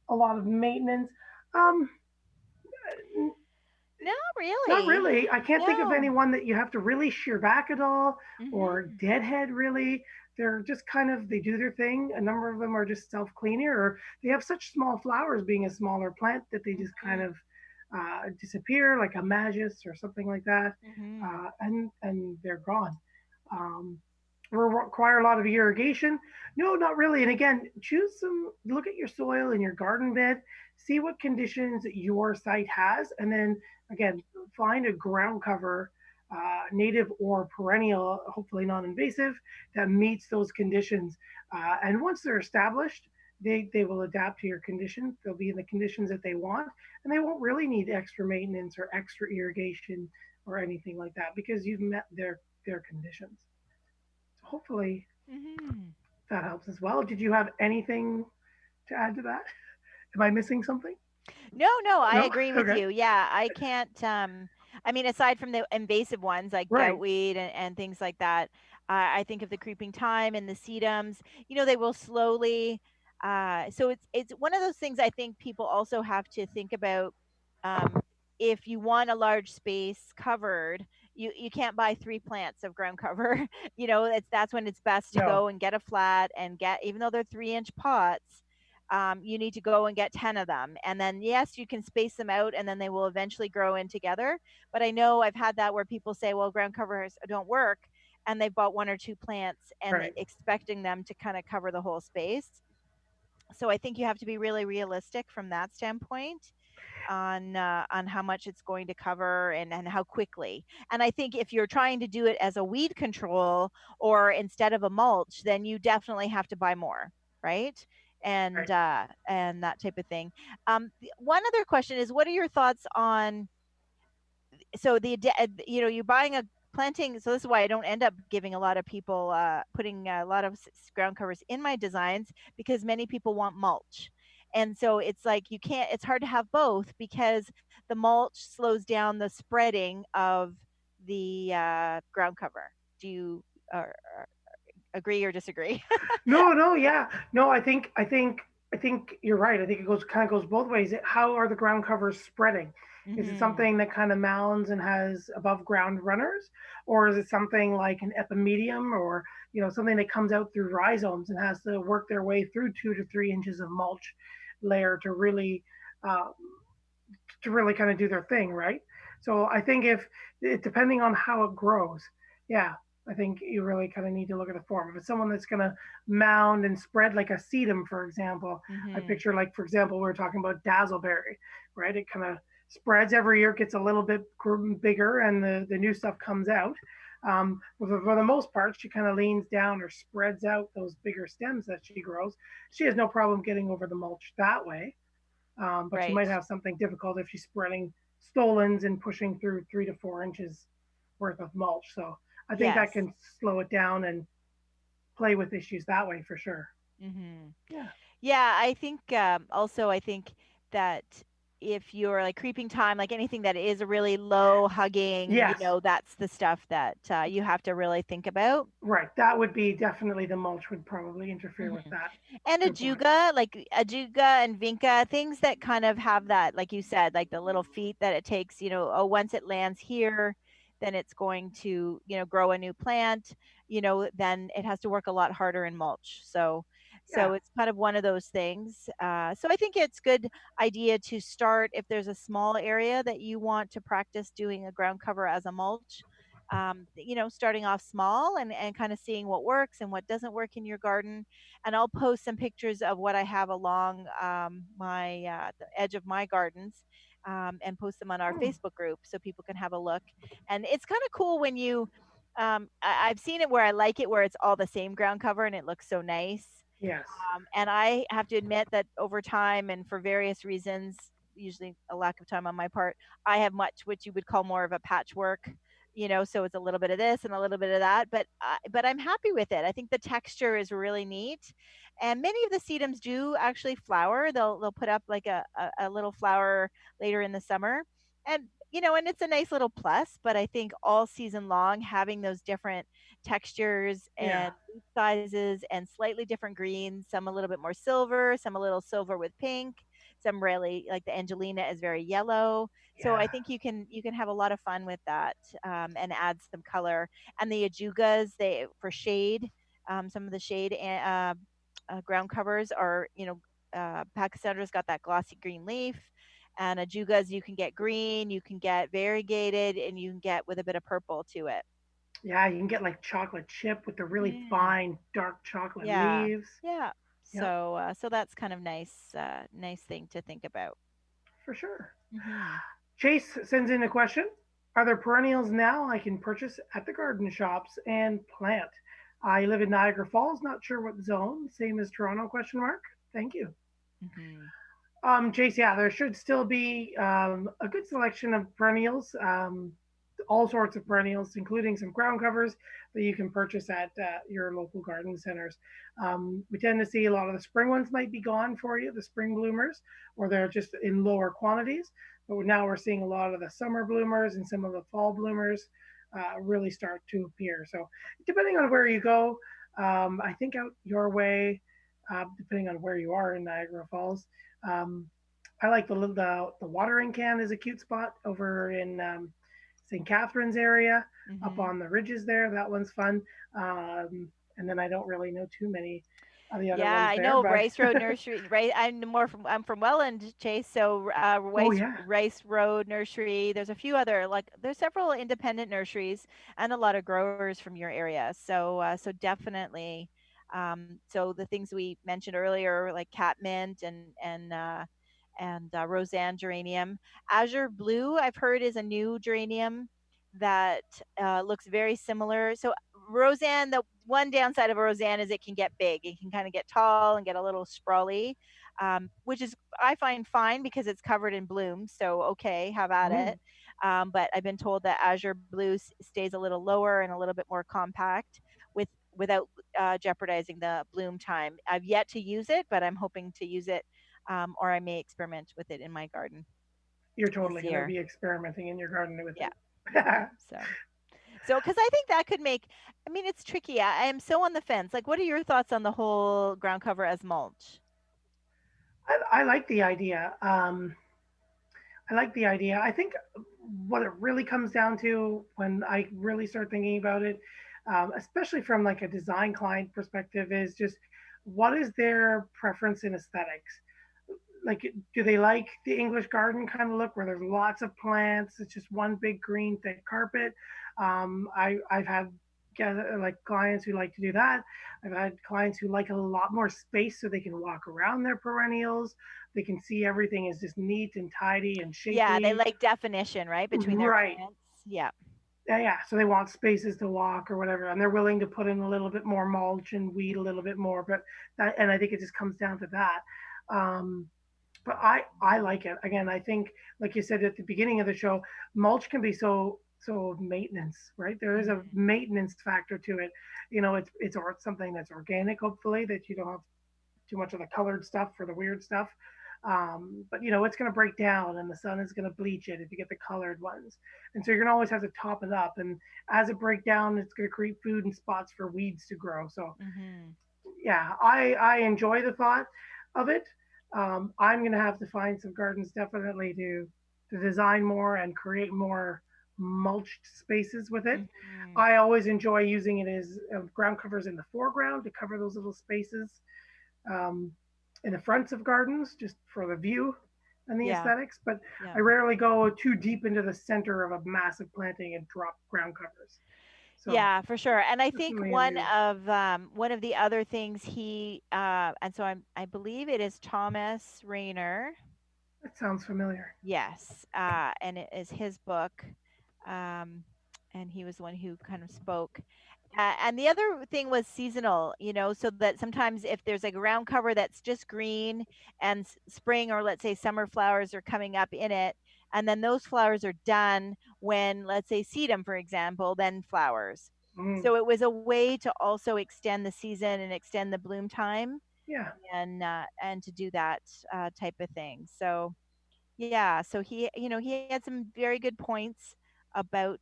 a lot of maintenance? Um, Not Not really. really. I can't think of No. anyone that you have to really shear back at all or Hmm. deadhead really. They're just kind of they do their thing. A number of them are just self cleaning or they have such small flowers being a smaller plant that they just kind Hmm. of disappear like a magus or something like that, Hmm. and they're gone. Um, require a lot of irrigation? No, not really. And again, choose some. Look at your soil and your garden bed. See what conditions your site has, and then again, find a ground cover, native or perennial, hopefully non-invasive, that meets those conditions. And once they're established, they will adapt to your conditions. They'll be in the conditions that they want, and they won't really need extra maintenance or extra irrigation or anything like that because you've met their conditions. So hopefully Hmm. that helps as well. Did you have anything to add to that? Am I missing something? No, no, I No? agree with Okay. you. Yeah, I can't. I mean, aside from the invasive ones like Right. goutweed and things like that, I think of the creeping thyme and the sedums. They will slowly. So it's one of those things I think people also have to think about. Um, if you want a large space covered, you can't buy three plants of ground cover. That's when it's best to No. go and get a flat and get, even though they're 3-inch pots, you need to go and get 10 of them. And then, yes, you can space them out and then they will eventually grow in together. But I know I've had that where people say, well, ground covers don't work. And they've bought one or two plants and Right. expecting them to kind of cover the whole space. So I think you have to be really realistic from that standpoint on how much it's going to cover and how quickly. And I think if you're trying to do it as a weed control or instead of a mulch, then you definitely have to buy more, right? Right. And that type of thing. One other question is, what are your thoughts on you're buying a planting, so this is why I don't end up giving a lot of people putting a lot of ground covers in my designs, because many people want mulch. And so it's like you can't, it's hard to have both because the mulch slows down the spreading of the ground cover. Do you uh, agree or disagree? No, no, yeah. No, I think you're right. I think it goes kind of goes both ways. How are the ground covers spreading? Is it Hmm. something that kind of mounds and has above ground runners, or is it something like an epimedium, or something that comes out through rhizomes and has to work their way through 2 to 3 inches of mulch layer uh, to really kind of do their thing, right? So I think if depending on how it grows, yeah, I think you really kind of need to look at the form. If it's someone that's going to mound and spread like a sedum, for example, I Hmm. picture like, for example, we were talking about dazzleberry, right? It kind of spreads every year, gets a little bit bigger, and the new stuff comes out. For the most part, she kind of leans down or spreads out those bigger stems that she grows. She has no problem getting over the mulch that way. But she Right. might have something difficult if she's spreading stolons and pushing through 3 to 4 inches worth of mulch. So I think that Yes. can slow it down and play with issues that way for sure. Hmm. Yeah. Yeah, I think also I think that if you're like creeping time, like anything that is a really low hugging, Yes. that's the stuff that you have to really think about. Right. That would be definitely the mulch would probably interfere with Hmm. that. And Good point. ajuga, like ajuga and vinca, things that kind of have that, like you said, like the little feet that it takes, oh, once it lands here, then it's going to, grow a new plant, then it has to work a lot harder in mulch. So Yeah. it's kind of one of those things. So I think it's good idea to start if there's a small area that you want to practice doing a ground cover as a mulch. Starting off small and kind of seeing what works and what doesn't work in your garden, and I'll post some pictures of what I have along my the edge of my gardens, and post them on our Hmm. Facebook group so people can have a look. And it's kind of cool when I've seen it where I like it where it's all the same ground cover and it looks so nice. Yes. And I have to admit that over time and for various reasons, usually a lack of time on my part, I have much which you would call more of a patchwork. So it's a little bit of this and a little bit of that, but I'm happy with it. I think the texture is really neat, and many of the sedums do actually flower. They'll put up like a little flower later in the summer, and and it's a nice little plus. But I think all season long having those different textures Yeah. and leaf sizes and slightly different greens, some a little bit more silver, some a little silver with pink, some really like the Angelina is very yellow. So Yeah. I think you can have a lot of fun with that, and add some color. And the ajugas, they for shade, some of the shade and ground covers are Pakisandra's got that glossy green leaf. And ajugas you can get green, you can get variegated, and you can get with a bit of purple to it. Yeah. You can get like chocolate chip with the really Yeah. fine dark chocolate Yeah. leaves. Yeah. Yep. So that's kind of nice thing to think about. For sure. Hmm. Chase sends in a question. Are there perennials now I can purchase at the garden shops and plant? I live in Niagara Falls, not sure what zone. Same as Toronto, question mark. Thank you. Hmm. Chase, yeah, there should still be a good selection of perennials, all sorts of perennials, including some ground covers that you can purchase at your local garden centers. We tend to see a lot of the spring ones might be gone for you, the spring bloomers, or they're just in lower quantities. But now we're seeing a lot of the summer bloomers and some of the fall bloomers really start to appear. So, depending on where you go, I think out your way, depending on where you are in Niagara Falls, um, I like the watering can is a cute spot over in St. Catharines area, up Hmm. on the ridges there. That one's fun. And then I don't really know too many of the other Yeah, ones I there, know but Rice Road Nursery. Right, I'm from Welland, Chase. So oh Rice yeah, Rice Road Nursery. There's a few other there's several independent nurseries and a lot of growers from your area. So definitely. So the things we mentioned earlier, like catmint and Roseanne geranium, azure blue, I've heard is a new geranium that looks very similar. So Roseanne, the one downside of a Roseanne is it can get big. It can kind of get tall and get a little sprawly, which is I find fine because it's covered in bloom. So okay, have at mm, it. But I've been told that azure blue stays a little lower and a little bit more compact without jeopardizing the bloom time. I've yet to use it, but I'm hoping to use it, or I may experiment with it in my garden you're this totally going to year. be experimenting in your garden with Yeah, it. yeah. So, because I think that could make, I mean, it's tricky. I am so on the fence. Like, what are your thoughts on the whole ground cover as mulch? I like the idea. I like the idea. I think what it really comes down to when I really start thinking about it, especially from like a design client perspective, is just what is their preference in aesthetics? Like, do they like the English garden kind of look where there's lots of plants? It's just one big green thick carpet. I've had like clients who like to do that. I've had clients who like a lot more space so they can walk around their perennials. They can see everything is just neat and tidy and Yeah, they shapely. like definition, right, between their Right. plants. Yeah. yeah, so they want spaces to walk or whatever, and they're willing to put in a little bit more mulch and weed a little bit more. But that, and I think it just comes down to that. Um, but I like it. Again, I think, like you said at the beginning of the show, mulch can be so maintenance, right? There is a Mhm. maintenance factor to it. You know, it's or something that's organic, hopefully, that you don't have too much of the colored stuff or the weird stuff. But you know, it's going to break down, and the sun is going to bleach it if you get the colored ones. And so you're going to always have to top it up. And as it breaks down, it's going to create food and spots for weeds to grow. So Mhm. yeah, I enjoy the thought of it. I'm going to have to find some gardens definitely to design more and create more mulched spaces with it. Mhm. I always enjoy using it as ground covers in the foreground to cover those little spaces um, in the fronts of gardens just for the view and the Yeah. aesthetics. But Yeah. I rarely go too deep into the center of a massive planting and drop ground covers. So Yeah, for sure. And I think definitely a view. one of the other things and so I believe it is Thomas Rayner. That sounds familiar. Yes, and it is his book, um, and he was the one who kind of spoke. And the other thing was seasonal, so that sometimes if there's a ground cover that's just green and spring or let's say summer flowers are coming up in it, and then those flowers are done when, let's say, sedum, for example, then flowers. Mm, So it was a way to also extend the season and extend the bloom time yeah. and to do that type of thing. So yeah, so he had some very good points about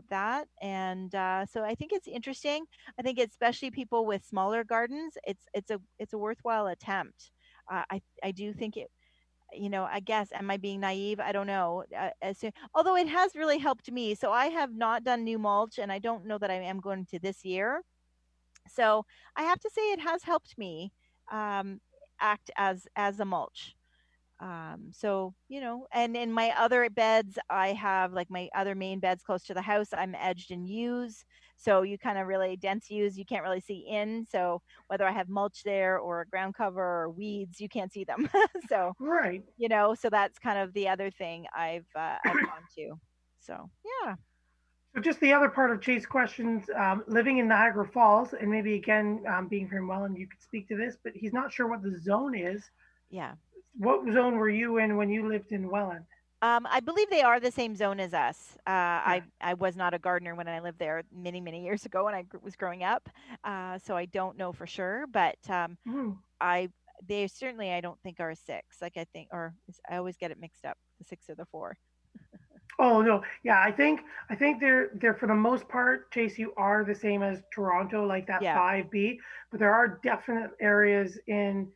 that, and so I think it's interesting. I think especially people with smaller gardens, it's a worthwhile attempt. I do think it. I guess am I being naive? I don't know. Although it has really helped me, so I have not done new mulch, and I don't know that I am going to this year. So I have to say it has helped me um, act as a mulch. So and in my other beds I have like my other main beds close to the house, I'm edged in yews, so you kind of really dense yews, you can't really see in, so whether I have mulch there or a ground cover or weeds, you can't see them. So Right. so that's kind of the other thing I've gone to. So yeah. So just the other part of Chase questions, living in Niagara Falls, and maybe again being from Welland, you could speak to this, but he's not sure what the zone is. Yeah. What zone were you in when you lived in Welland? I believe they are the same zone as us. Yeah. I was not a gardener when I lived there many many years ago when I was growing up, so I don't know for sure. But Mm. I they certainly I don't think are a six. Like I think, I always get it mixed up, the six or the four. Oh no, yeah, I think they're for the most part, Chase, you are the same as Toronto, like that Yeah. 5B, but there are definite areas in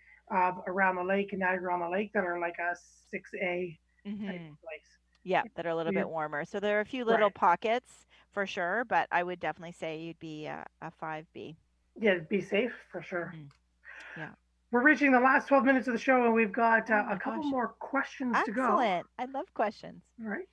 around the lake and Niagara on the Lake that are like a 6A type Hmm. place. Yeah, that are a So little bit you're warmer. So there are a few little right. pockets for sure, but I would definitely say you'd be a 5B. Yeah, be safe for sure. Hmm. Yeah. We're reaching the last 12 minutes of the show, and we've got Oh a my couple gosh. more questions to go. Excellent. I love questions. All right.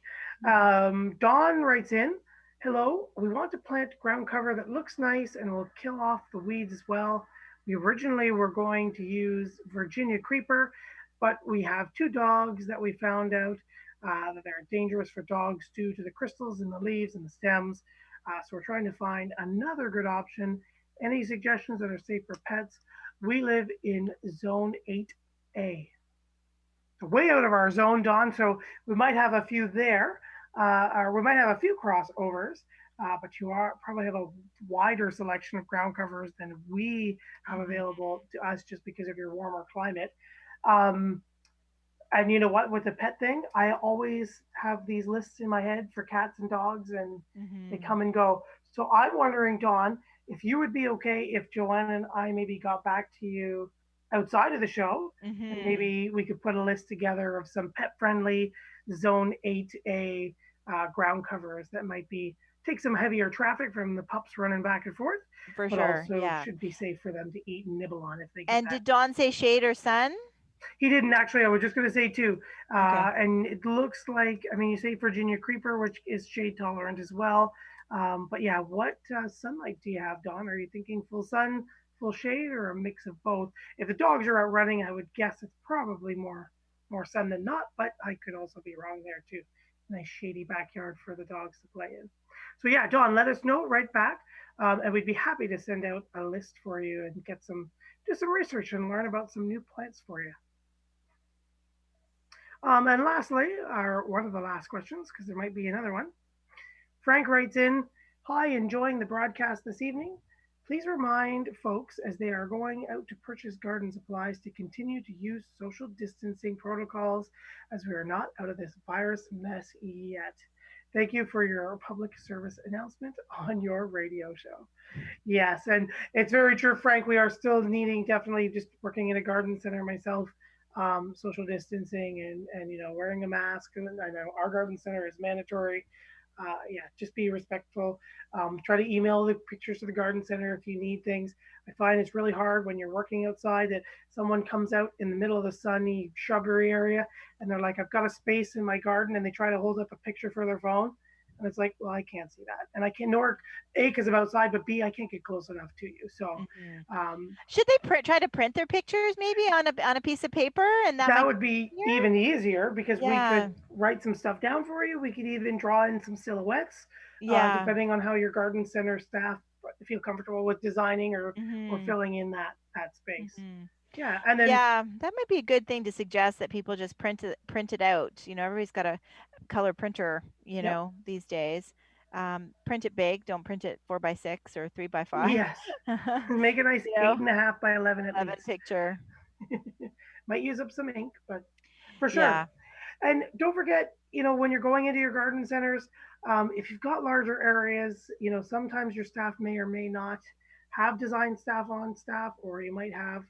Hmm. Dawn writes in, hello, we want to plant ground cover that looks nice and will kill off the weeds as well. We originally were going to use Virginia creeper, but we have two dogs that we found out that they're dangerous for dogs due to the crystals in the leaves and the stems. So we're trying to find another good option. Any suggestions that are safe for pets? We live in zone 8A, way out of our zone, Don. So we might have a few there, or we might have a few crossovers. But you are probably have a wider selection of ground covers than we have Hmm. available to us, just because of your warmer climate. Um, and you know what? With the pet thing, I always have these lists in my head for cats and dogs, and they Hmm. come and go. So I'm wondering, Dawn, if you would be okay if Joanne and I maybe got back to you outside of the show, and Hmm. maybe we could put a list together of some pet friendly Zone 8A ground covers that might be take some heavier traffic from the pups running back and forth, For but sure. also Yeah. should be safe for them to eat and nibble on if they get And that. did Dawn say shade or sun? He didn't actually. I was just going to say too, Okay. and it looks like, I mean, you say Virginia creeper, which is shade tolerant as well. But yeah, what sunlight do you have, Dawn? Are you thinking full sun, full shade, or a mix of both? If the dogs are out running, I would guess it's probably more sun than not, but I could also be wrong there too. nice shady backyard for the dogs to play in. So yeah, Dawn, let us know right back, and we'd be happy to send out a list for you and get some do some research and learn about some new plants for you. And lastly, our one of the last questions, because there might be another one. Frank writes in, "Hi, enjoying the broadcast this evening. Please remind folks as they are going out to purchase garden supplies to continue to use social distancing protocols as we are not out of this virus mess yet. Thank you for your public service announcement on your radio show." Yes, and it's very true, Frank. We are still needing definitely just working in a garden center myself, social distancing and wearing a mask. And I know our garden center is mandatory. Yeah, just be respectful. Try to email the pictures to the garden center if you need things. I find it's really hard when you're working outside that someone comes out in the middle of the sunny shrubbery area and they're like, "I've got a space in my garden," and they try to hold up a picture for their phone. And it's like, well, I can't see that. And I can, nor A, because I'm outside, but B, I can't get close enough to you. So Hmm. um, Should they try to print their pictures maybe on a piece of paper, and that that might would be be easier? even easier because we Yeah, could write some stuff down for you. We could even draw in some silhouettes, yeah. depending on how your garden center staff feel comfortable with designing or Hmm. filling in that space. Hmm. Yeah, and then Yeah, that might be a good thing to suggest that people just print it out. Everybody's got a color printer, yep, these days. Print it big. Don't print it 4 by 6 or 3 by 5. yes, make a nice you know, 8.5 by 11 at 11 least. picture. Might use up some ink, but for sure. Yeah. And don't forget, when you're going into your garden centers, if you've got larger areas, sometimes your staff may or may not have design staff on staff, or you might have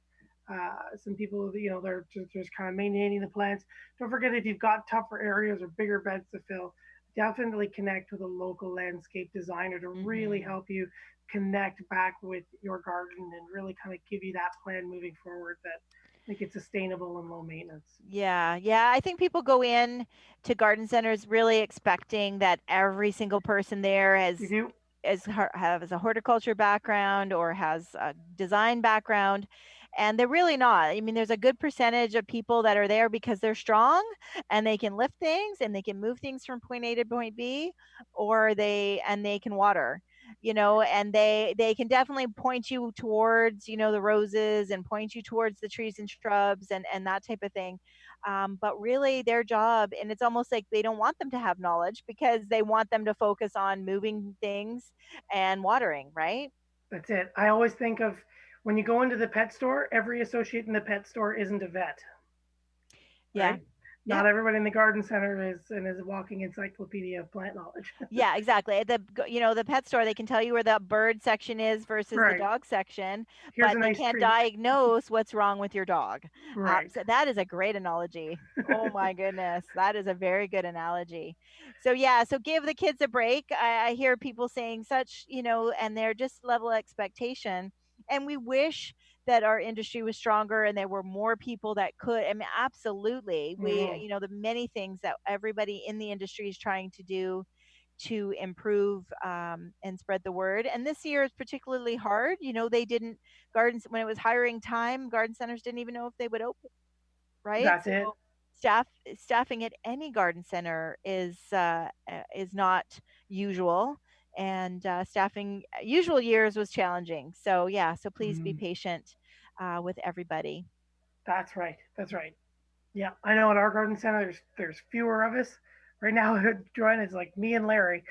some people, they're just kind of maintaining the plants. Don't forget, if you've got tougher areas or bigger beds to fill, definitely connect with a local landscape designer to really Hmm. help you connect back with your garden and really kind of give you that plan moving forward that make it sustainable and low maintenance. Yeah, yeah. I think people go in to garden centers really expecting that every single person there You has do? has a horticulture background or has a design background, and they're really not. I mean, there's a good percentage of people that are there because they're strong and they can lift things and they can move things from point A to point B, or they can water. And they can definitely point you towards the roses and point you towards the trees and shrubs and that type of thing. But really, their job, and it's almost like they don't want them to have knowledge because they want them to focus on moving things and watering, right? That's it. I always think of when you go into the pet store, every associate in the pet store isn't a vet, Yeah. right? Not Yep. everybody in the garden center is a walking encyclopedia of plant knowledge. Yeah, exactly. At the pet store, they can tell you where the bird section is versus the Right. dog section, Here's a but they nice can't tree. diagnose what's wrong with your dog. Right. So that is a great analogy. Oh my goodness, that is a very good analogy. So yeah, so give the kids a break. I hear people saying such, and they're just level expectation. And we wish that our industry was stronger and there were more people that could. I mean, absolutely. Mm-hmm. The many things that everybody in the industry is trying to do to improve and spread the word. And this year is particularly hard. They didn't gardens when it was hiring time. Garden centers didn't even know if they would open, right? That's So it. staffing at any garden center is not usual, and staffing usual years was challenging. So yeah, so please be Mm, patient with everybody. that's right. That's right. Yeah, I know at our garden center there's fewer of us right now. Joanne, it's like me and Larry,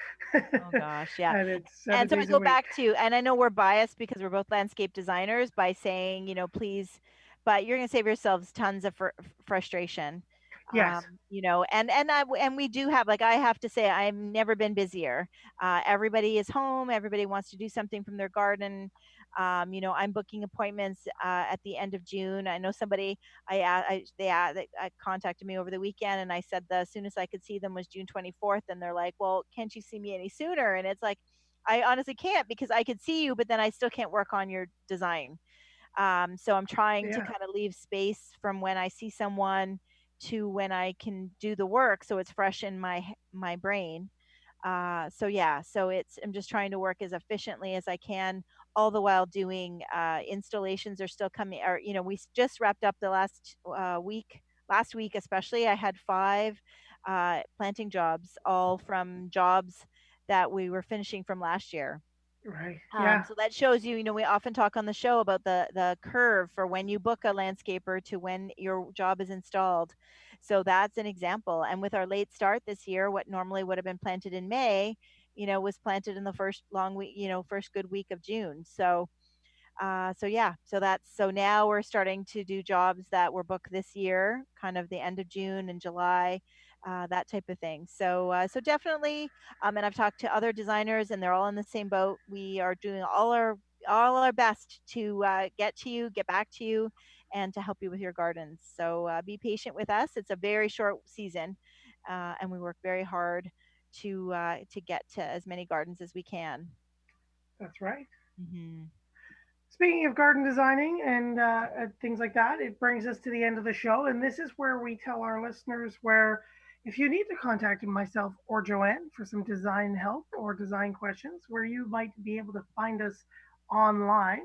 Oh gosh, yeah. and it's seven And so I days a go week. back to, and I know we're biased because we're both landscape designers by saying, please, but you're going to save yourselves tons of frustration. Yes, And we do have, like, I have to say, I've never been busier. Everybody is home. Everybody wants to do something from their garden. I'm booking appointments at the end of June. I know somebody they contacted me over the weekend, and I said the soonest I could see them was June 24th, and they're like, "Well, can't you see me any sooner?" And it's like, I honestly can't because I could see you, but then I still can't work on your design. So I'm trying to yeah, kind of leave space from when I see someone to when I can do the work, so it's fresh in my brain. So yeah, so I'm just trying to work as efficiently as I can, all the while doing installations are still coming. Or we just wrapped up the last week. Last week especially, I had 5 planting jobs, all from jobs that we were finishing from last year. Right. Yeah. So that shows you, we often talk on the show about the curve for when you book a landscaper to when your job is installed. So that's an example. And with our late start this year, what normally would have been planted in May, was planted in the first long week, first good week of June. So now we're starting to do jobs that were booked this year, kind of the end of June and July, that type of thing. So definitely, and I've talked to other designers, and they're all in the same boat. We are doing all our best to get back to you, and to help you with your gardens. So be patient with us. It's a very short season, and we work very hard to get to as many gardens as we can. That's right. Mm-hmm. Speaking of garden designing and things like that, it brings us to the end of the show. And this is where we tell our listeners where if you need to contact myself or Joanne for some design help or design questions, where you might be able to find us online.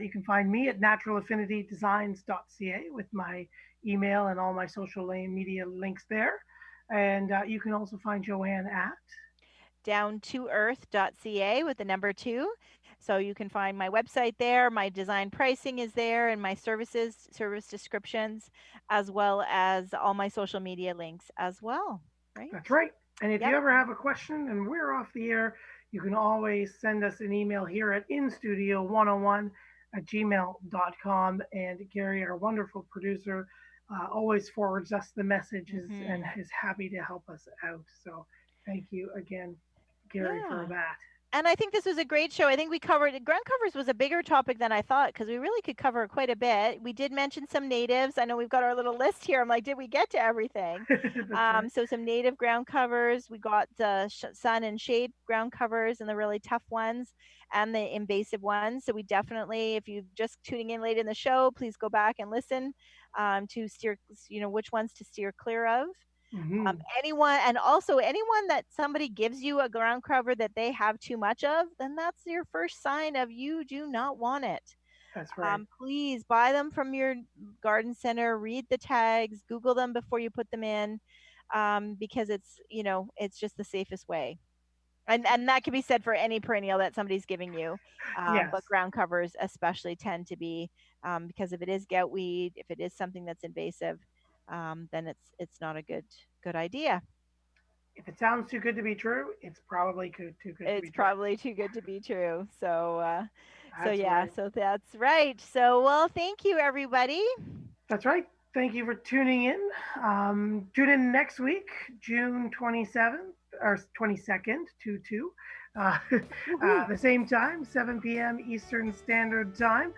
You can find me at naturalaffinitydesigns.ca with my email and all my social media links there. And you can also find Joanne at downtoearth.ca with the number 2. So you can find my website there. My design pricing is there, and my service descriptions, as well as all my social media links as well. Right? That's right. And if you ever have a question and we're off the air, you can always send us an email here at instudio101@gmail.com. And Gary, our wonderful producer, always forwards us the messages and is happy to help us out. So thank you again, Gary, for that. And I think this was a great show. I think we covered Groundcovers was a bigger topic than I thought, because we really could cover quite a bit. We did mention some natives. I know we've got our little list here. I'm like, did we get to everything? Right. So some native ground covers. We got the sun and shade ground covers, and the really tough ones, and the invasive ones. So we definitely, if you're just tuning in late in the show, please go back and listen to steer, which ones to steer clear of. Mm-hmm. Anyone that somebody gives you a ground cover that they have too much of, then that's your first sign of you do not want it. That's right. Please buy them from your garden center, read the tags, Google them before you put them in, because it's just the safest way. And that can be said for any perennial that somebody's giving you. Yes. But ground covers especially tend to be, because if it is goutweed, if it is something that's invasive, then it's not a good idea. If it sounds too good to be true, it's probably too good to be true. It's probably too good to be true. So Right. so that's right. So, well, thank you, everybody. That's right. Thank you for tuning in. Tune in next week, June 27th or 22nd, 2/2. The same time, 7 p.m. Eastern Standard Time.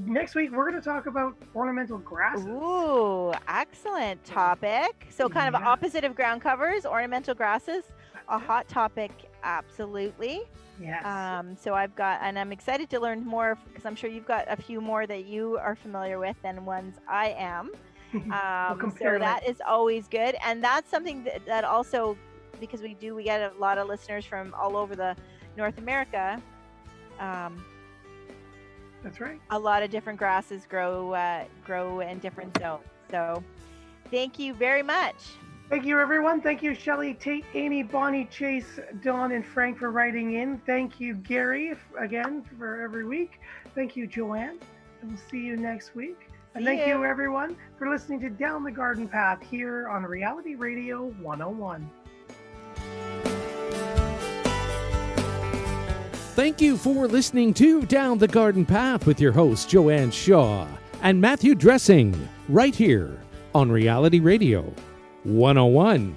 Next week, we're going to talk about ornamental grasses. Ooh, excellent topic. So kind of opposite of ground covers, ornamental grasses, a hot topic, absolutely. Yes. So I'm excited to learn more, because I'm sure you've got a few more that you are familiar with than ones I am. So that is always good. And that's something that also, because we get a lot of listeners from all over the North America. That's right. A lot of different grasses grow in different zones. So thank you very much. Thank you, everyone. Thank you, Shelley, Tate, Amy, Bonnie, Chase, Dawn, and Frank for writing in. Thank you, Gary, again, for every week. Thank you, Joanne. And we'll see you next week. And thank you, everyone, for listening to Down the Garden Path here on Reality Radio 101. Thank you for listening to Down the Garden Path with your host, Joanne Shaw and Matthew Dressing, right here on Reality Radio 101.